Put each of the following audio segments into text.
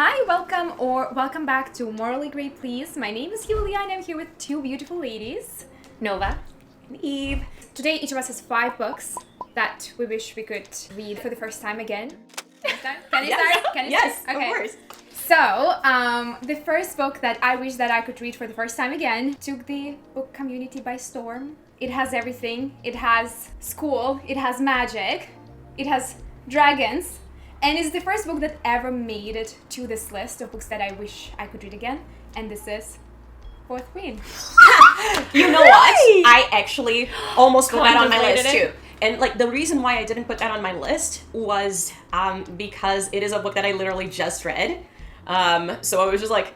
Hi, welcome back to Morally Great Please. My name is Yulia and I'm here with two beautiful ladies, Nova and Eve. Today each of us has 5 books that we wish we could read for the first time again. Can you start? Yes, Okay. of course. So, the first book that I wish that I could read for the first time again took the book community by storm. It has everything. It has school, it has magic, it has dragons, and it's the first book that ever made it to this list of books that I wish I could read again, and this is Fourth Queen. You know what? I actually almost put that on my list Contemplated too. And like the reason why I didn't put that on my list was because it is a book that I literally just read. So I was just like,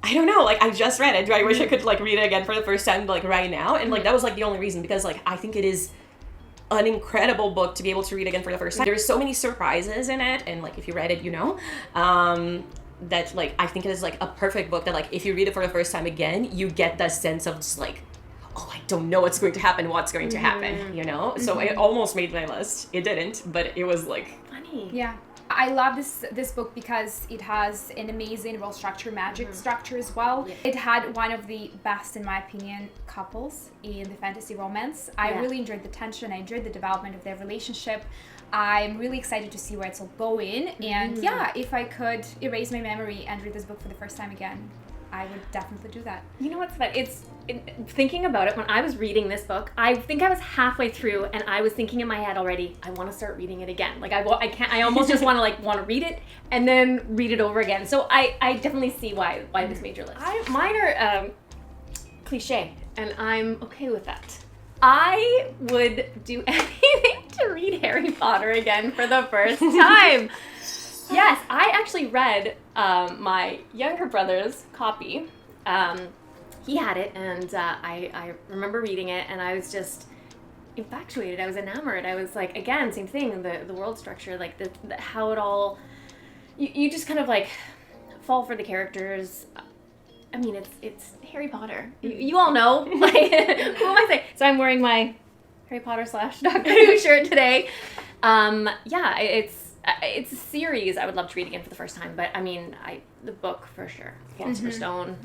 I don't know, like I just read it. Do I wish I could like read it again for the first time like right now? And like that was like the only reason, because like I think it is an incredible book to be able to read again for the first time. There's so many surprises in it, and like if you read it, you know. That like I think it is like a perfect book that like if you read it for the first time again, you get that sense of just like, oh, I don't know what's going to happen, you know? So it almost made my list. It didn't, but it was like funny. Yeah. I love this book because it has an amazing well-structured magic structure as well. Yeah. It had one of the best, in my opinion, couples in the fantasy romance. I really enjoyed the tension. I enjoyed the development of their relationship. I'm really excited to see where it's all going. And yeah, if I could erase my memory and read this book for the first time again, I would definitely do that. You know what's fun? Thinking about it, when I was reading this book, I think I was halfway through and I was thinking in my head already, I want to start reading it again. Like I almost just want to read it and then read it over again. So I definitely see why this made your list. Mine are cliche, and I'm okay with that. I would do anything to read Harry Potter again for the first time. Yes, I actually read my younger brother's copy. He had it, and I remember reading it, and I was just infatuated. I was enamored. I was like, again, same thing, the world structure, like the how it all, you just kind of like fall for the characters. I mean, it's Harry Potter. You all know. Like, who am I saying? So I'm wearing my Harry Potter / Doctor Who shirt today. Yeah, it's a series I would love to read again for the first time, but I mean, the book for sure. Philosopher's Stone.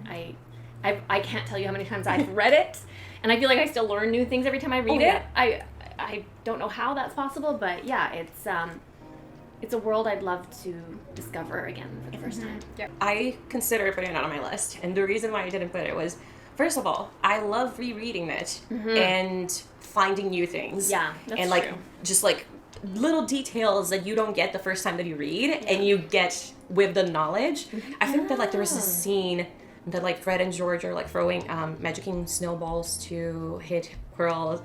I can't tell you how many times I've read it, and I feel like I still learn new things every time I read it. I don't know how that's possible, but yeah, it's a world I'd love to discover again for the first time. Yep. I considered putting it on my list, and the reason why I didn't put it was, first of all, I love rereading it and finding new things. Yeah, that's and like true. just like little details that you don't get the first time that you read, and you get with the knowledge. I think that like there was a scene that like Fred and George are like throwing magicking snowballs to hit Quirrell's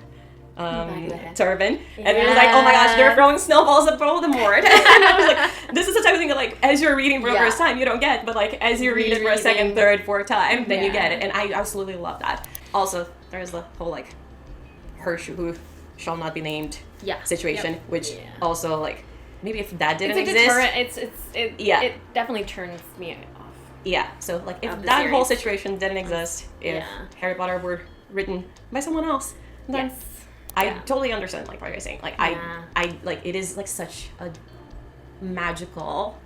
turban, and it was like, oh my gosh, they're throwing snowballs at Voldemort. And I was like, this is the type of thing that like as you're reading for the first time you don't get, but like as you read it for a second, third, fourth time, then you get it, and I absolutely love that. Also, there's the whole like who shall not be named situation, which also like maybe if that didn't it's a exist, deterrent. It definitely turns me off. Yeah, so like if that whole situation didn't exist, if Harry Potter were written by someone else, then I totally understand like what you're saying. Like I like it is like such a magical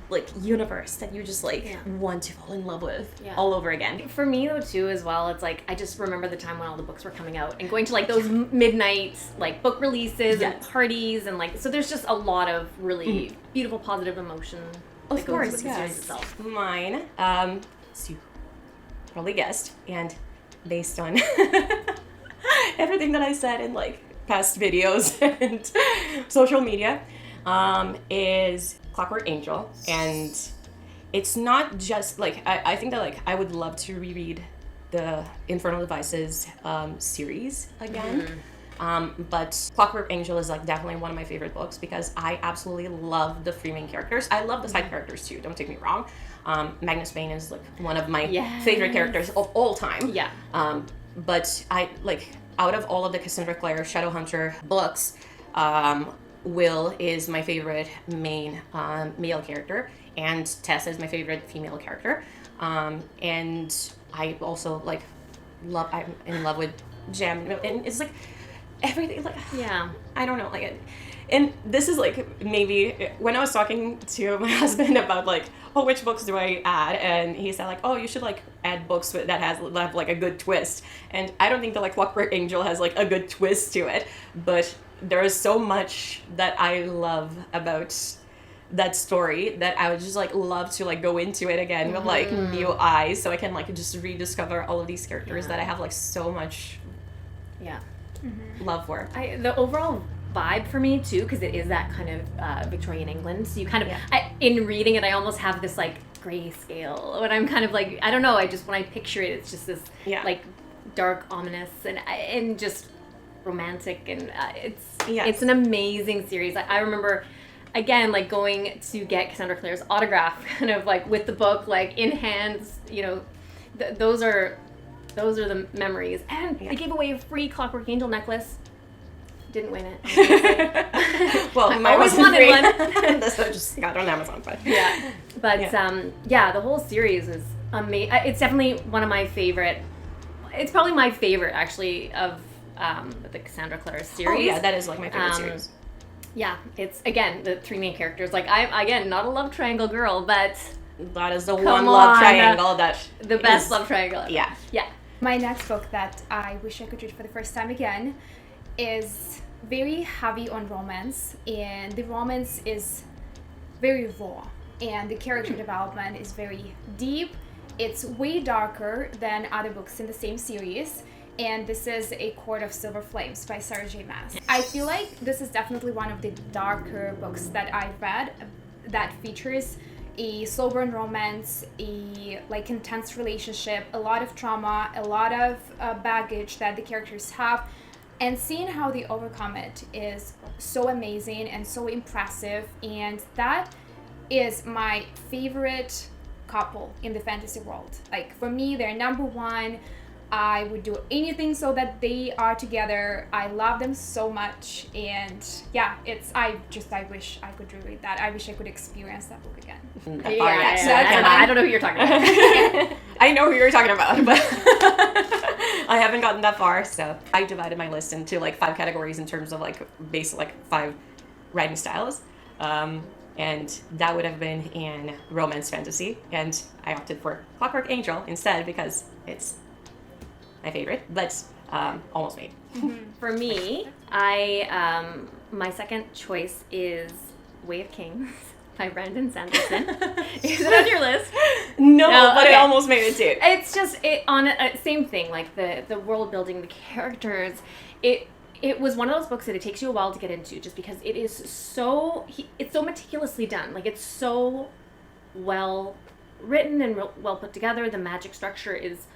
like universe that you just like want to fall in love with all over again. For me though too as well, it's like I just remember the time when all the books were coming out and going to like those midnight like book releases and parties, and like so there's just a lot of really beautiful positive emotion that goes with the series itself. Mine, so you probably guessed, and based on everything that I said in like past videos and social media, is Clockwork Angel. And it's not just like I think that like I would love to reread the Infernal Devices series again. But Clockwork Angel is like definitely one of my favorite books because I absolutely love the 3 main characters. I love the side characters too, don't take me wrong. Magnus Bane is like one of my favorite characters of all time. Yeah. But I like out of all of the Cassandra Clare Shadowhunter books, Will is my favorite main male character, and Tessa is my favorite female character. And I also like I'm in love with Jem, and it's like everything like I don't know, like And this is like maybe when I was talking to my husband about like, oh, which books do I add? And he said like, oh, you should like add books that have like a good twist. And I don't think that like Clockwork Angel has like a good twist to it, but there is so much that I love about that story that I would just like love to like go into it again with like new eyes, so I can like just rediscover all of these characters that I have like so much love for. The overall vibe for me too, because it is that kind of Victorian England, so you kind of in reading it I almost have this like grayscale when I'm kind of like, I don't know, I just when I picture it, it's just this like dark, ominous and just romantic, and it's an amazing series. I remember again like going to get Cassandra Clare's autograph kind of like with the book like in hands, you know, those are the memories. And they gave away a free Clockwork Angel necklace. Didn't win it. Well, I always wanted one. So just got it on Amazon, but the whole series is amazing. It's definitely one of my favorite. It's probably my favorite actually of the Cassandra Clare series. Oh yeah, that is like my favorite series. Yeah, it's again the three main characters. Like I'm again not a love triangle girl, but that is the one love triangle the best love triangle ever. Yeah. My next book that I wish I could read for the first time again is very heavy on romance, and the romance is very raw, and the character development is very deep. It's way darker than other books in the same series, and this is A Court of Silver Flames by Sarah J. Maas. I feel like this is definitely one of the darker books that I've read that features a slow burn romance, a like intense relationship, a lot of trauma, a lot of baggage that the characters have, and seeing how they overcome it is so amazing and so impressive. And that is my favorite couple in the fantasy world. Like for me, they're number one. I would do anything so that they are together. I love them so much, and I wish I could reread that. I wish I could experience that book again. I don't know who you're talking about. I know who you're talking about, but I haven't gotten that far. So I divided my list into like 5 categories in terms of like basic like 5 writing styles. And that would have been in romance fantasy, and I opted for Clockwork Angel instead because it's my favorite, but almost made. For me, my second choice is Way of Kings by Brandon Sanderson. Is it on your list? No, but it almost made it too. It's just same thing, like the world building, the characters. It was one of those books that it takes you a while to get into, just because it is it's so meticulously done. Like it's so well written and well put together. The magic structure is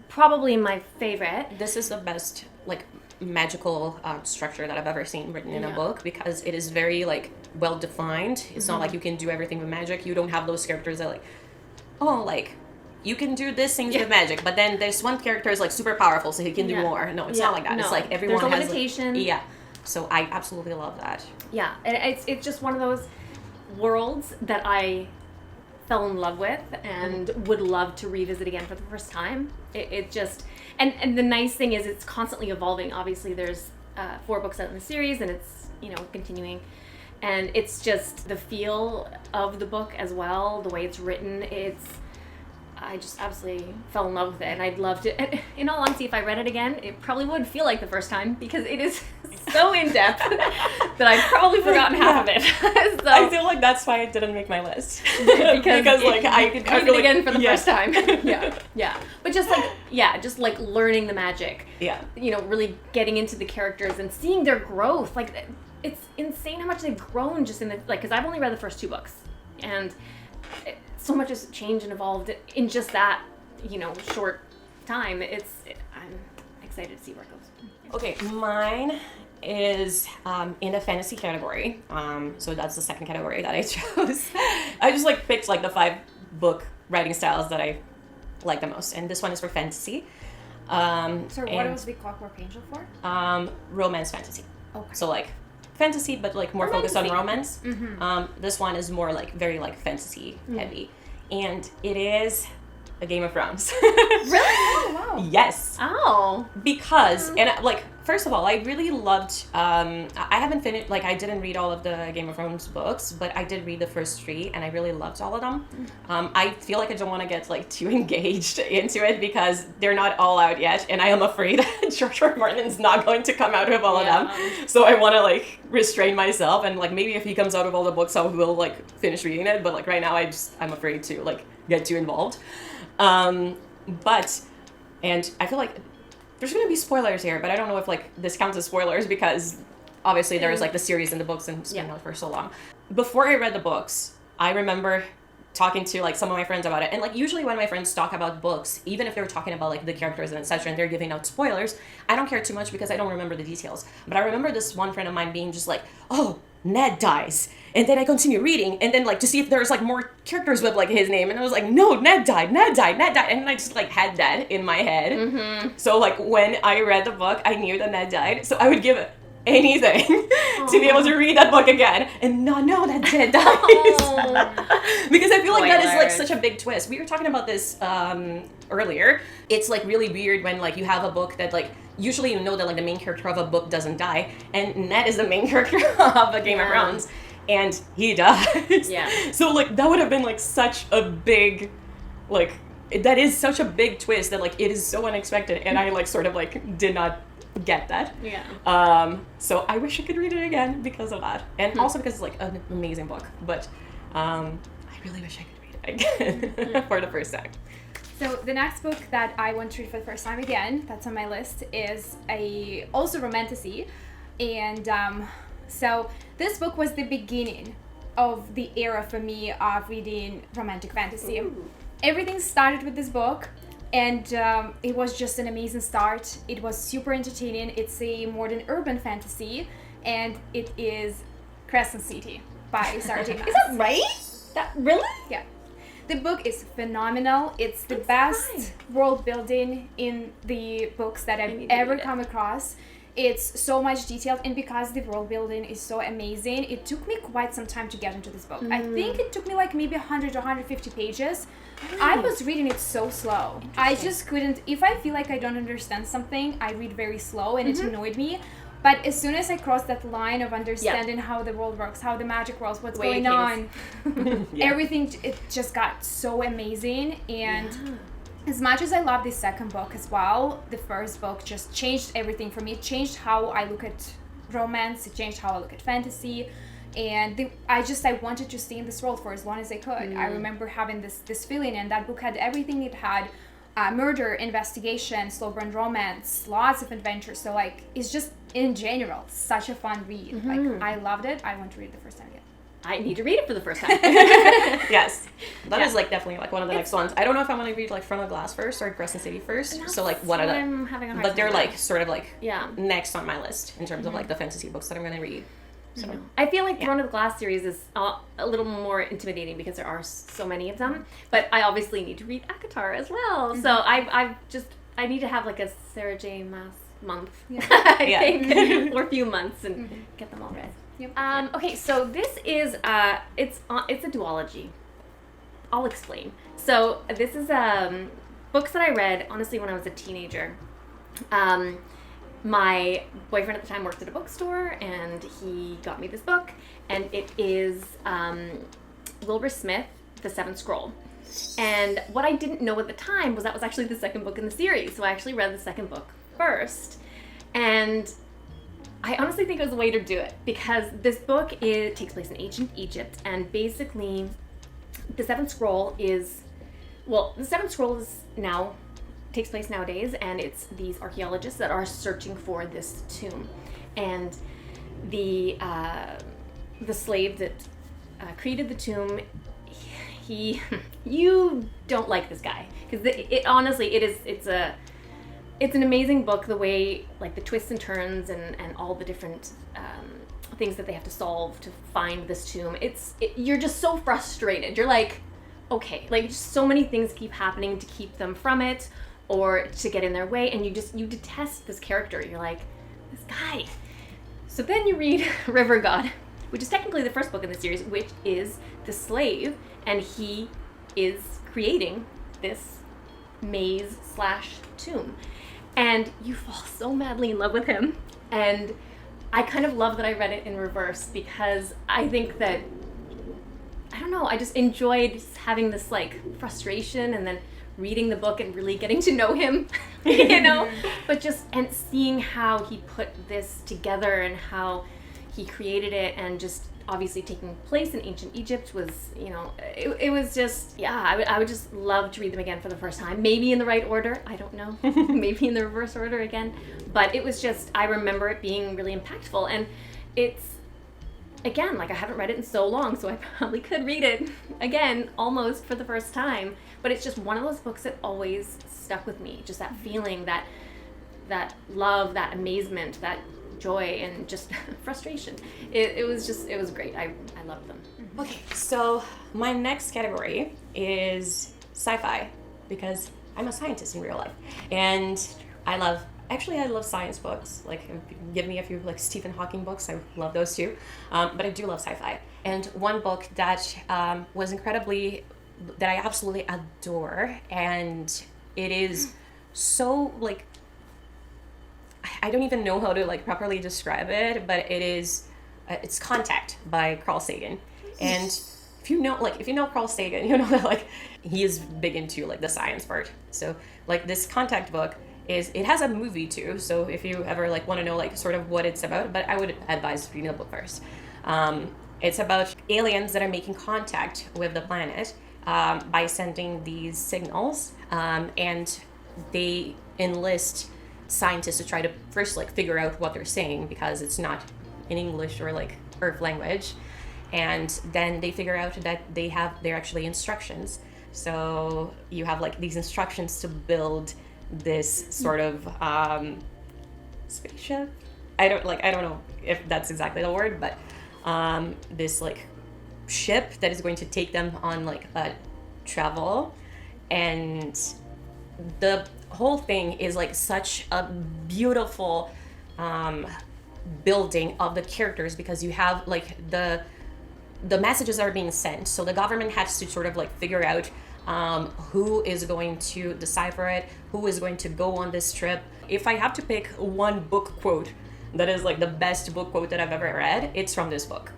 probably my favorite. This is the best like magical structure that I've ever seen written in a book, because it is very like well defined. It's not like you can do everything with magic. You don't have those characters that like, oh, like you can do this things with magic, but then there's one character is like super powerful, so he can do more. No, it's not like that. No. It's like everyone there's a has limitation. Like, so I absolutely love that. Yeah, and it's just one of those worlds that I fell in love with and would love to revisit again for the first time. It just and the nice thing is it's constantly evolving. Obviously there's 4 books out in the series, and it's continuing, and it's just the feel of the book as well, the way it's written. I just absolutely fell in love with it, and I'd love to, and in all honesty, if I read it again, it probably would feel like the first time, because it is so in-depth that I've probably forgotten half of it. So, I feel like that's why it didn't make my list. because like I could read it again for the first time. But just like learning the magic. Yeah. Really getting into the characters and seeing their growth. Like, it's insane how much they've grown just in the, like, because I've only read the first 2 books, and so much has changed and evolved in just that, short time. I'm excited to see where it goes. Okay, mine is in the fantasy category. So that's the second category that I chose. I just like picked like the 5 book writing styles that I like the most, and this one is for fantasy. Sorry, what was the Clockwork Angel for? Romance fantasy. Okay. So like fantasy, but like more focused on romance. This one is more like very like fantasy heavy, and it is a Game of Thrones. Really? Oh, wow. Yes. Oh. Because and like first of all, I really loved, I haven't finished, like I didn't read all of the Game of Thrones books, but I did read the first 3 and I really loved all of them. I feel like I don't want to get like too engaged into it because they're not all out yet, and I am afraid that George R. R. Martin's not going to come out of all of them. So I want to like restrain myself, and like maybe if he comes out of all the books, I will like finish reading it, but like right now I'm afraid to like get too involved. And I feel like there's going to be spoilers here, but I don't know if like this counts as spoilers because obviously there's like the series and the books and it's been out for so long. Before I read the books, I remember talking to like some of my friends about it, and like usually when my friends talk about books, even if they're talking about like the characters and etc. and they're giving out spoilers, I don't care too much because I don't remember the details. But I remember this one friend of mine being just like, oh, Ned dies. And then I continue reading, and then like to see if there's like more characters with like his name, and I was like, no, Ned died, and then I just like had that in my head. So like when I read the book, I knew that Ned died, so I would give anything to be able to read that book again and not know that Ned dies. Because I feel like that is like such a big twist. We were talking about this earlier. It's like really weird when like you have a book that like usually you know that like the main character of a book doesn't die, and Ned is the main character of a Game of Thrones. And he dies. Yeah. So like that would have been like such a big, like that is such a big twist that like it is so unexpected, and I like sort of like did not get that. Yeah. So I wish I could read it again because of that, and also because it's like an amazing book. But I really wish I could read it again for the first time. So the next book that I want to read for the first time again, that's on my list, is also romantasy, and so this book was the beginning of the era for me of reading romantic fantasy. Ooh. Everything started with this book, and it was just an amazing start. It was super entertaining. It's a modern urban fantasy, and it is Crescent City by Sarah J. Maas. Is that right? That really? Yeah. The book is phenomenal. It's the best world building in the books that I've ever come across. It's so much detailed, and because the world building is so amazing, it took me quite some time to get into this book. I think it took me like maybe 100 or 150 pages. I was reading it so slow. I just couldn't, if I feel like I don't understand something, I read very slow, and it annoyed me. But as soon as I crossed that line of understanding how the world works, how the magic works, what's going on, everything, it just got so amazing. And as much as I love the second book as well, the first book just changed everything for me. It changed how I look at romance. It changed how I look at fantasy. And I wanted to stay in this world for as long as I could. I remember having this feeling, and that book had everything. It had murder, investigation, slow burn romance, lots of adventure. So like, it's just in general such a fun read. Like, I loved it. I want to read it the first time again. I need to read it for the first time. Yes. That is like definitely like one of the next ones. I don't know if I want to read like Front of Glass first or Crescent City first. So like one of them. But they're like sort of like next on my list in terms of like the fantasy books that I'm going to read. So I feel like Throne of the Glass series is a little more intimidating because there are so many of them. But I obviously need to read ACOTAR as well. So I need to have like a Sarah J. Maas month, I think, or a few months and get them all read. Yep. Okay, so this is it's a duology. I'll explain. So this is books that I read honestly when I was a teenager. My boyfriend at the time worked at a bookstore, and he got me this book, and it is Wilbur Smith, The Seventh Scroll. And what I didn't know at the time was that was actually the second book in the series, so I actually read the second book first. And I honestly think it was a way to do it, because this book takes place in ancient Egypt, and basically the Seventh Scroll is takes place nowadays, and it's these archaeologists that are searching for this tomb, and the slave that created the tomb, you don't like this guy, because it's an amazing book, the way like the twists and turns and all the different things that they have to solve to find this tomb. You're just so frustrated. You're like, okay, like just so many things keep happening to keep them from it or to get in their way, and you detest this character. You're like, this guy. So then you read River God, which is technically the first book in the series, which is the slave, and he is creating this maze/tomb. and you fall so madly in love with him. And I kind of love that I read it in reverse, because I think that, I don't know, I just enjoyed having this like frustration and then reading the book and really getting to know him, you know, but just, and seeing how he put this together and how he created it, and just obviously taking place in ancient Egypt was, you know, it was just, yeah, I would just love to read them again for the first time. Maybe in the right order, I don't know. Maybe in the reverse order again. But it was just, I remember it being really impactful. And it's, again, like I haven't read it in so long, so I probably could read it again almost for the first time. But it's just one of those books that always stuck with me. Just that feeling, that love, that amazement, that joy, and just frustration. It was great. I loved them. Okay, so my next category is sci-fi, because I'm a scientist in real life, and I love science books. Like, give me a few like Stephen Hawking books, I love those too, but I do love sci-fi. And one book that was that I absolutely adore, and it is so like, I don't even know how to like properly describe it, but it's Contact by Carl Sagan. And if you know Carl Sagan, you know that like he is big into like the science part. So like this Contact book it has a movie too. So if you ever like want to know like sort of what it's about, but I would advise reading the book first. It's about aliens that are making contact with the planet by sending these signals, and they enlist scientists to try to first like figure out what they're saying, because it's not in English or like Earth language, and then they figure out that they're actually instructions. So you have like these instructions to build this sort of spaceship. I don't know if that's exactly the word, but this like ship that is going to take them on like a travel. And the whole thing is like such a beautiful building of the characters, because you have like the messages are being sent, so the government has to sort of like figure out who is going to decipher it, who is going to go on this trip. If I have to pick one book quote that is like the best book quote that I've ever read, it's from this book.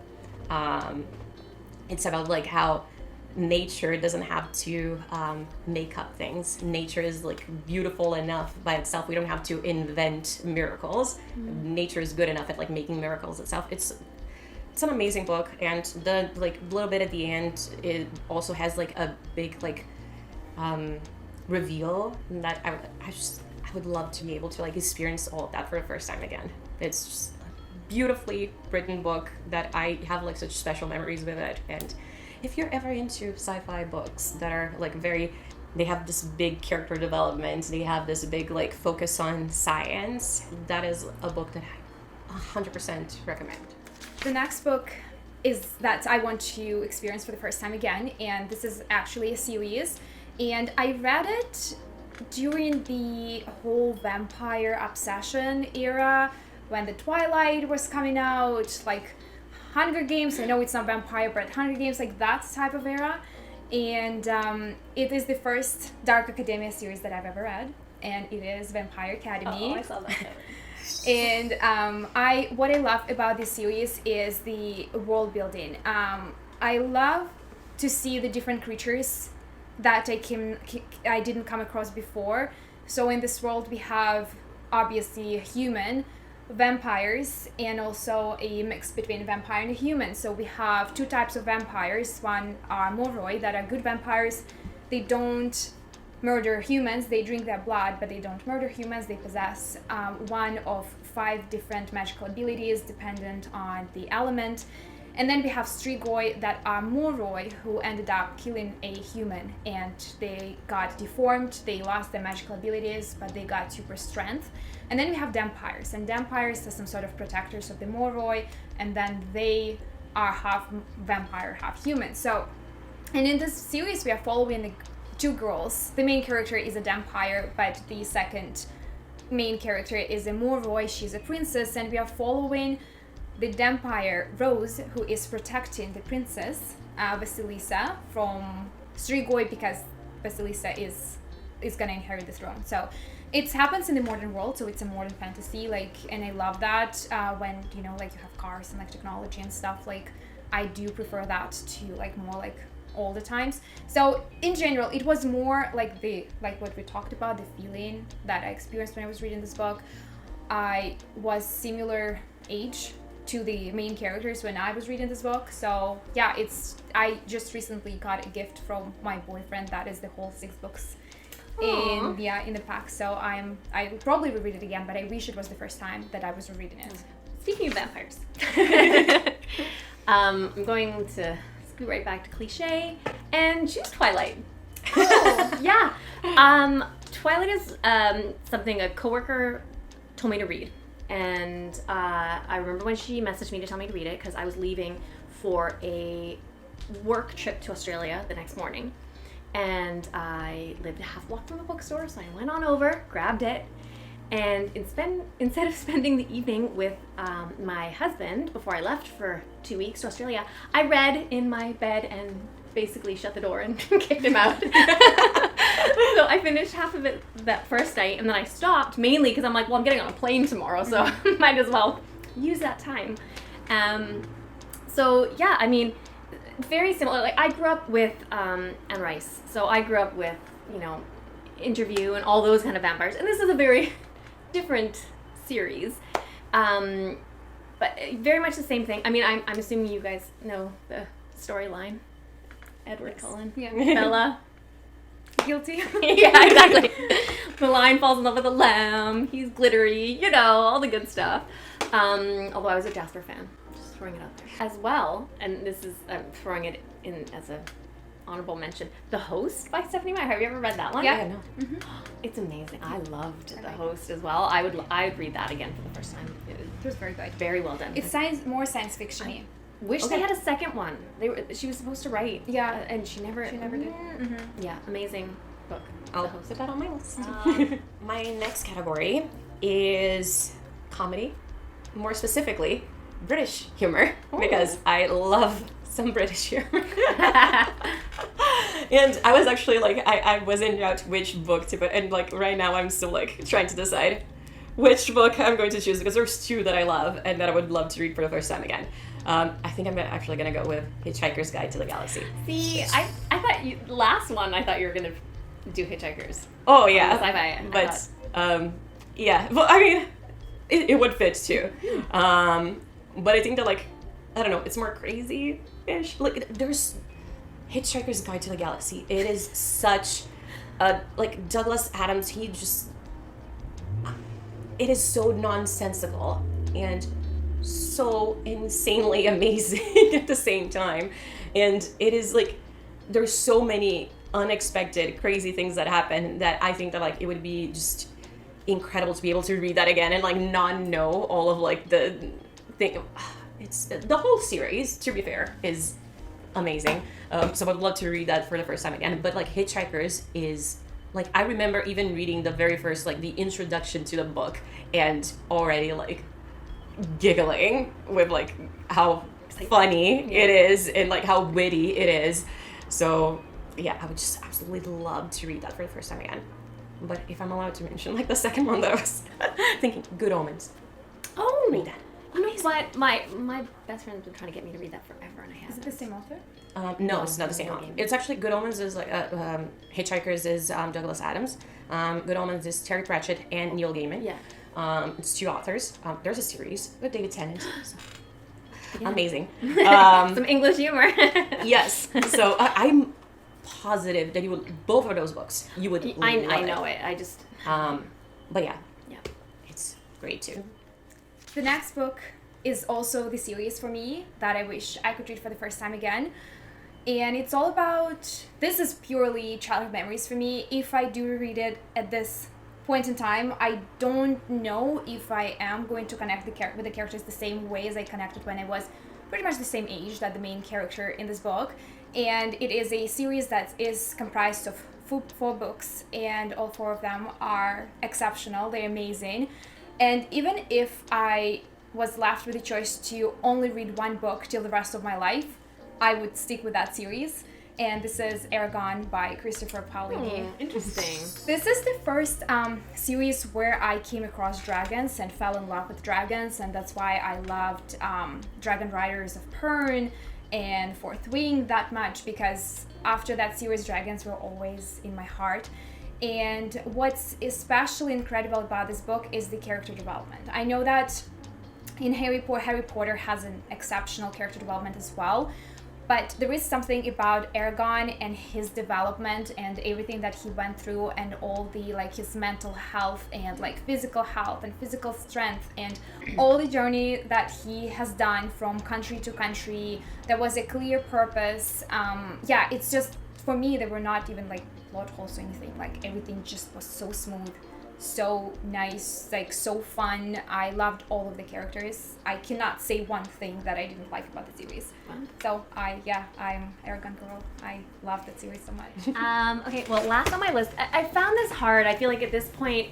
It's about like how nature doesn't have to make up things. Nature is like beautiful enough by itself. We don't have to invent miracles. Nature is good enough at like making miracles itself. It's an amazing book, and the like little bit at the end, it also has like a big like reveal that I would love to be able to like experience all of that for the first time again. It's just a beautifully written book that I have like such special memories with it. And if you're ever into sci-fi books that are like they have this big character development, they have this big like focus on science, that is a book that I 100% recommend. The next book is that I want to experience for the first time again, and this is actually a series, and I read it during the whole vampire obsession era, when the Twilight was coming out, like Hunger Games. I know it's not vampire, but Hunger Games, like that type of era. And it is the first Dark Academia series that I've ever read, and it is Vampire Academy. Oh, I saw that. And what I love about this series is the world building. I love to see the different creatures that I didn't come across before. So in this world we have obviously human vampires, and also a mix between a vampire and a human. So we have two types of vampires. One are Moroi, that are good vampires. They don't murder humans, they drink their blood, but they don't murder humans. They possess one of 5 different magical abilities dependent on the element. And then we have Strigoi, that are Moroi, who ended up killing a human, and they got deformed, they lost their magical abilities, but they got super strength. And then we have Vampires, and Vampires are some sort of protectors of the Moroi, and then they are half vampire, half human. So, and in this series we are following the 2 girls. The main character is a vampire, but the second main character is a Moroi. She's a princess, and we are following the vampire Rose, who is protecting the princess Vasilisa from Strigoi, because Vasilisa is gonna inherit the throne. So It happens in the modern world, so it's a modern fantasy, like, and I love that when, you know, like you have cars and like technology and stuff, like I do prefer that to like more like all the times. So in general, it was more like what we talked about, the feeling that I experienced when I was reading this book. I was similar age to the main characters when I was reading this book. So yeah, I just recently got a gift from my boyfriend that is the whole 6 books in the pack. So I will probably reread it again, but I wish it was the first time that I was rereading it. Speaking of vampires, I'm going to scoot right back to cliche and choose Twilight. Oh. Yeah. Twilight is something a coworker told me to read. And I remember when she messaged me to tell me to read it because I was leaving for a work trip to Australia the next morning. And I lived a half block from a bookstore, so I went on over, grabbed it, and instead of spending the evening with my husband before I left for 2 weeks to Australia, I read in my bed and basically shut the door and kicked him out. So I finished half of it that first night, and then I stopped mainly because I'm like, well, I'm getting on a plane tomorrow, so might as well use that time. So yeah, I mean, very similar. Like I grew up with Anne Rice, so I grew up with, you know, Interview and all those kind of vampires, and this is a very different series, but very much the same thing. I mean, I'm assuming you guys know the storyline. Edward Cullen, Yeah. Bella. Guilty. Yeah, exactly. The lion falls in love with a lamb. He's glittery, you know, all the good stuff. Although I was a Jasper fan, just throwing it out there as well. And this is I'm throwing it in as a honorable mention. The Host by Stephanie Meyer. Have you ever read that one? Yeah. No. Mm-hmm. It's amazing. I loved The like Host as well. I would read that again for the first time. It It was very good. very well done. It's more science fiction-y. Wish they had a second one. She was supposed to write. Yeah. And she never did. Mm-hmm. Yeah, amazing book. I'll put that on my list. My next category is comedy, more specifically British humor, because I love some British humor. And I was actually like, I was in doubt which book to put, and like right now I'm still like trying to decide which book I'm going to choose, because there's 2 that I love and that I would love to read for the first time again. I think I'm actually going to go with Hitchhiker's Guide to the Galaxy. See, I thought last one I thought you were gonna do Hitchhikers. Oh yeah, Sci-fi. but yeah. Well, I mean, it would fit too. But I think that like, I don't know, it's more crazy-ish. Like there's Hitchhiker's Guide to the Galaxy. It is such a like Douglas Adams. It is so nonsensical and so insanely amazing at the same time. And it is like, there's so many unexpected crazy things that happen that I think that like it would be just incredible to be able to read that again and like not know all of like the thing. It's the whole series, to be fair, is amazing. So I would love to read that for the first time again. But like Hitchhikers is like, I remember even reading the very first, like the introduction to the book and already like giggling with like how funny it is and like how witty it is. So yeah, I would just absolutely love to read that for the first time again. But if I'm allowed to mention like the second one that I was thinking, Good Omens. Oh, Read that. You know what? My best friend's been trying to get me to read that forever, and I haven't. Is it the same author? No, it's not the same author. It's actually Good Omens is like Hitchhikers is Douglas Adams. Good Omens is Terry Pratchett and Neil Gaiman. Yeah. It's 2 authors. There's a series with David Tennant. So. Yeah. Amazing. Some English humor. Yes. So I'm positive that you would, both of those books, you would I love know it. I just. But yeah. Yeah. It's great too. The next book is also the series for me that I wish I could read for the first time again. And it's all about, this is purely childhood memories for me. If I do read it at this point in time, I don't know if I am going to connect with the characters the same way as I connected when I was pretty much the same age that the main character in this book. And it is a series that is comprised of 4 books, and all 4 of them are exceptional. They're amazing. And even if I was left with the choice to only read one book till the rest of my life, I would stick with that series and this is Aragon by Christopher Paolini. Interesting. This is the first series where I came across dragons and fell in love with dragons, and that's why I loved Dragon Riders of Pern and Fourth Wing that much, because after that series, dragons were always in my heart. And what's especially incredible about this book is the character development. I know that in Harry Potter has an exceptional character development as well, but there is something about Aragon and his development and everything that he went through, and all the like his mental health and like physical health and physical strength and all the journey that he has done from country to country. There was a clear purpose. It's just, for me, there were not even like plot holes or anything. Like everything just was so smooth, so nice, like so fun. I loved all of the characters. I cannot say one thing that I didn't like about the series. So I'm Aragon girl. I love that series so much. Okay, well, last on my list, I found this hard. I feel like at this point,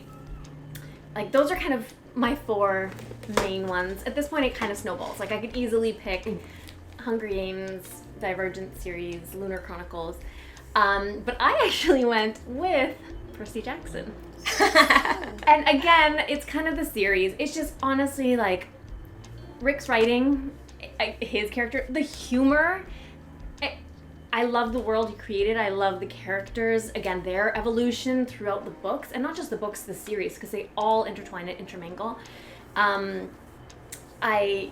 like those are kind of my 4 main ones. At this point, it kind of snowballs. Like I could easily pick Hunger Games, Divergent series, Lunar Chronicles. But I actually went with Percy Jackson. And again, it's kind of the series. It's just honestly like Rick's writing, his character, the humor. I love the world he created. I love the characters. Again, their evolution throughout the books, and not just the books, the series, because they all intertwine and intermingle. I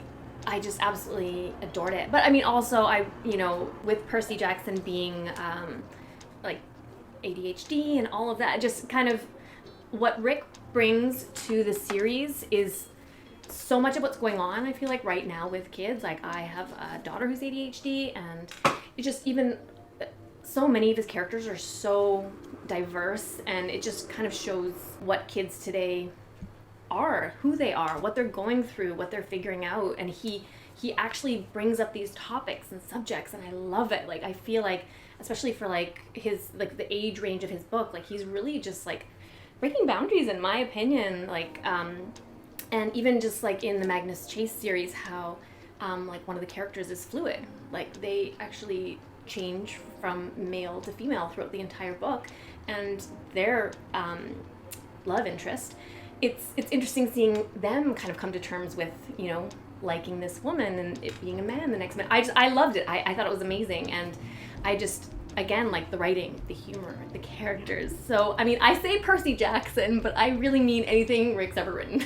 just absolutely adored it. But I mean, also, with Percy Jackson being like ADHD and all of that, just kind of what Rick brings to the series is so much of what's going on, I feel like, right now with kids. Like, I have a daughter who's ADHD, and it just even so many of his characters are so diverse, and it just kind of shows what kids today are, who they are, what they're going through, what they're figuring out. And he actually brings up these topics and subjects, and I love it. Like, I feel like, especially for like his, like the age range of his book, like he's really just like breaking boundaries, in my opinion. Like and even just like in the Magnus Chase series, how like one of the characters is fluid. Like they actually change from male to female throughout the entire book, and their love interest, it's interesting seeing them kind of come to terms with, liking this woman and it being a man the next minute. I loved it. I thought it was amazing, and I just, again, like the writing, the humor, the characters. So, I mean, I say Percy Jackson, but I really mean anything Rick's ever written.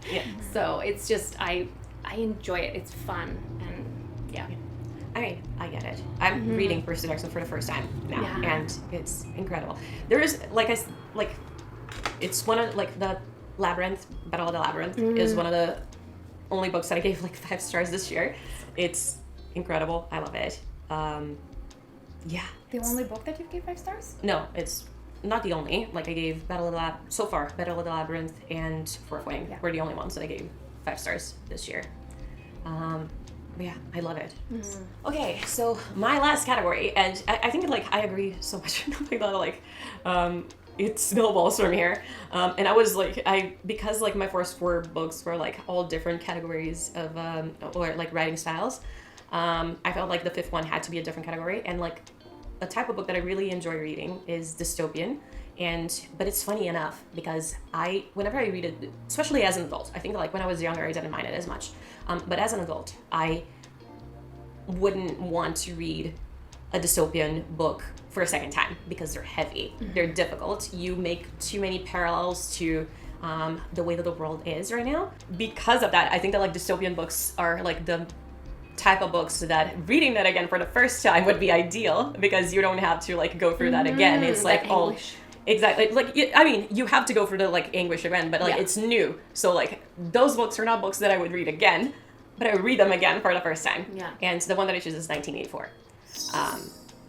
Yeah. So it's just, I enjoy it. It's fun, and yeah. I mean, I get it. I'm reading Percy Jackson for the first time now, and it's incredible. There is, it's one of, like, the Labyrinth, Battle of the Labyrinth is one of the only books that I gave, like, 5 stars this year. It's incredible. I love it. The only book that you gave 5 stars? No, it's not the only. Like, I gave Battle of the Labyrinth and Fourth Wing were the only ones that I gave 5 stars this year. But yeah, I love it. Okay, so my last category, and I think, like, I agree so much that, it snowballs from here. And I was like, because like my first 4 books were like all different categories of, or like writing styles, I felt like the 5th one had to be a different category. And like a type of book that I really enjoy reading is dystopian. But it's funny enough because whenever I read it, especially as an adult, I think like when I was younger, I didn't mind it as much. But as an adult, I wouldn't want to read a dystopian book for a second time because they're heavy, they're difficult. You make too many parallels to the way that the world is right now. Because of that, I think that like dystopian books are like the type of books that reading that again for the first time would be ideal, because you don't have to like go through that again. It's like all exactly like I mean you have to go through the like anguish again, but like it's new. So like those books are not books that I would read again, but I would read them again for the first time. Yeah. And the one that I choose is 1984.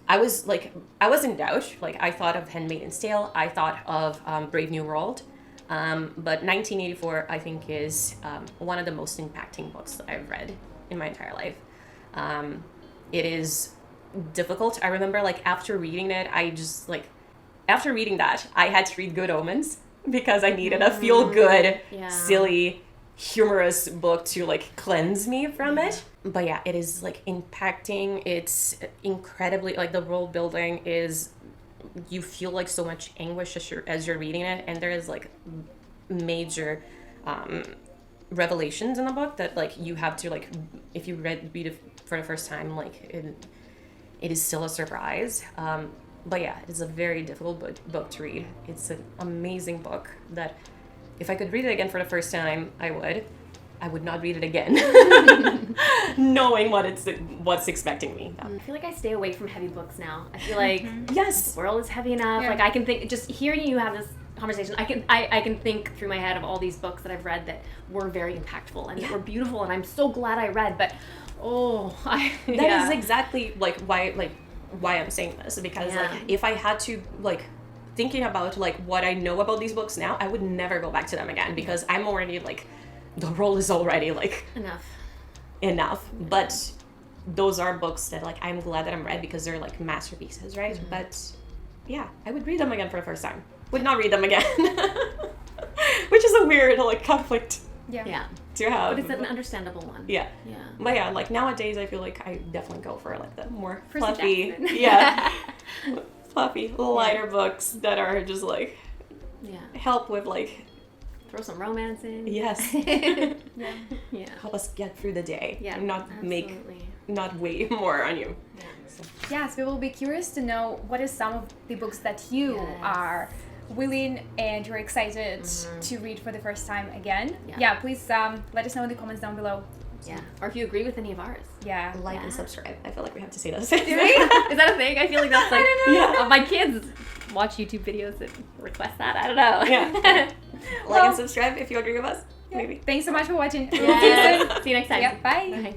I was in doubt. Like, I thought of Handmaid's Tale. I thought of Brave New World. But 1984, I think, is one of the most impacting books that I've read in my entire life. It is difficult. I remember, like, after reading it, after reading that, I had to read Good Omens because I needed a feel-good, silly humorous book to like cleanse me from it. But yeah, it is like impacting. It's incredibly, like, the world building is, you feel like so much anguish as you're reading it, and there is like major revelations in the book that like you have to, like, if you read it for the first time, like it is still a surprise. But yeah, it is a very difficult book to read. It's an amazing book that if I could read it again for the first time, I would not read it again, knowing what's expecting me. I feel like I stay away from heavy books now. I feel like Yes, the world is heavy enough. Yeah. Like I can think, just hearing you have this conversation, I can think through my head of all these books that I've read that were very impactful and that were beautiful, and I'm so glad I read. But that is exactly like why I'm saying this, because like if I had to, like, thinking about like what I know about these books now, I would never go back to them again, because I'm already like, the role is already like enough. But those are books that like I'm glad that I'm read, because they're like masterpieces, right? But yeah, I would read them again for the first time. Would not read them again. Which is a weird like conflict to have. But it's an understandable one. Yeah. Yeah. But yeah, like nowadays I feel like I definitely go for like the more Percy fluffy, Jackson. fluffy, lighter books that are just like help with like, throw some romance in. yes, Yeah. help us get through the day. Yeah. And not weigh more on you. Yeah. So. Yes, we will be curious to know what is some of the books that you are willing and you're excited to read for the first time again. Please let us know in the comments down below. Yeah. Or if you agree with any of ours. Like and subscribe. I feel like we have to say that. Do we? Is that a thing? I feel like that's like, I don't know. My kids watch YouTube videos that request that. I don't know. Yeah. Like and subscribe if you agree with us. Maybe. Thanks so much for watching. Yeah. See you next time. Bye. Bye.